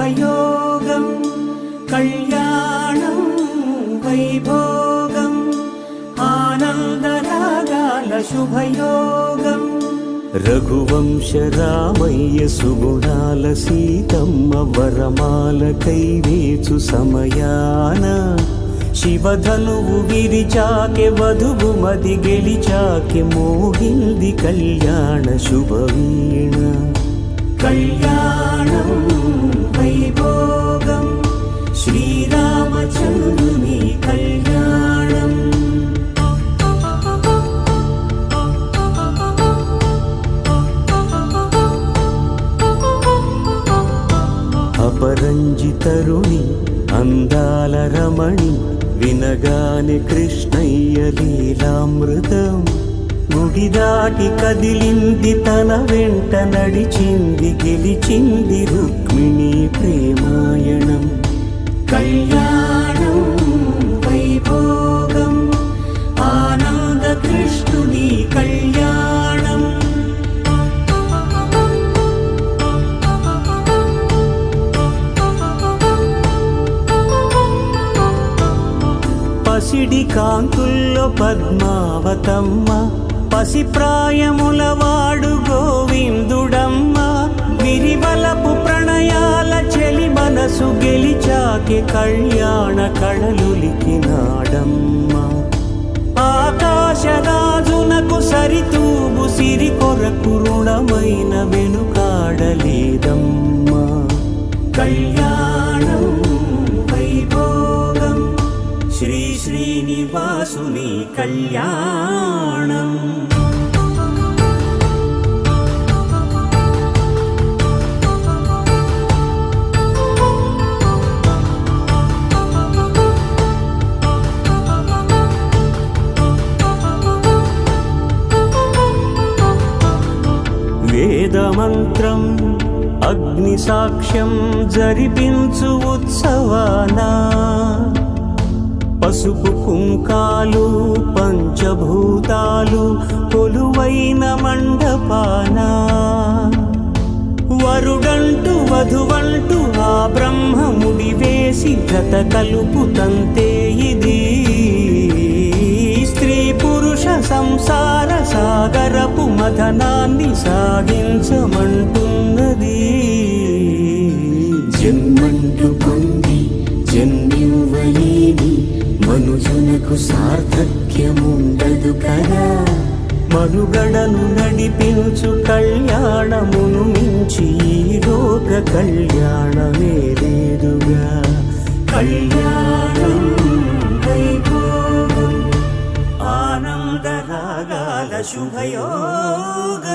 శుభయోగం కళ్యాణం వైభోగం ఆనందరాగాల శుభయోగం రఘువంశ రామయ్య సుగుణాల సీతమ్మ వరమాల కైవేచు సమయాన శివధనువు విరిచాకె వధువు మది గెలిచాకె మోగింది కళ్యాణ శుభవీణ కళ్యాణం వైభోగం శ్రీరామచంద్రుని కళ్యాణం అపరంజితరుణి అందాల రమణి వినగానే కృష్ణయ్య లీలామృతం గుడి దాటి కదిలింది తన వెంట నడిచింది గెలిచింది రుక్మిణి ప్రేమాయణం కళ్యాణం వైభోగం ఆనంద కృష్ణుని కళ్యాణం పసిడి కాంతుల్లో పద్మావతమ్మ పసిప్రాయముల వాడు గోవిందుడమ్మ విరివలపు ప్రణయాల చెలి మనసు గెలిచాకె కళ్యాణ కళలులికినాడమ్మ ఆకాశరాజునకు సరితూగు సిరి కొరకు రుణమైన వెనుకాడలేదమ్మ కళ్యాణం వైభోగం శ్రీ శ్రీనివాసుని కళ్యాణం వేదమంత్రం అగ్ని సాక్ష్యం జరిపించు ఉత్సవానా పసుపు కుంకాలు పంచభూతాలు కొలువైన మండపాన వరుడంటూ వధువంటూ ఆ బ్రహ్మముడి వేసి జత కలుపు తంతే ఇది స్త్రీ పురుష సంసార సాగరపు మథనాన్ని సాగించమంటున్నది జన్మంటూ పొంది జన్మివ్వలేని మనుజునకు సార్థక్యముండదు కదా మనుగడను నడిపించు కళ్యాణమును మించి ఈ లోక కళ్యాణమే లేదుగా కళ్యాణం వైభోగం ఆనందరాగాల శుభయోగం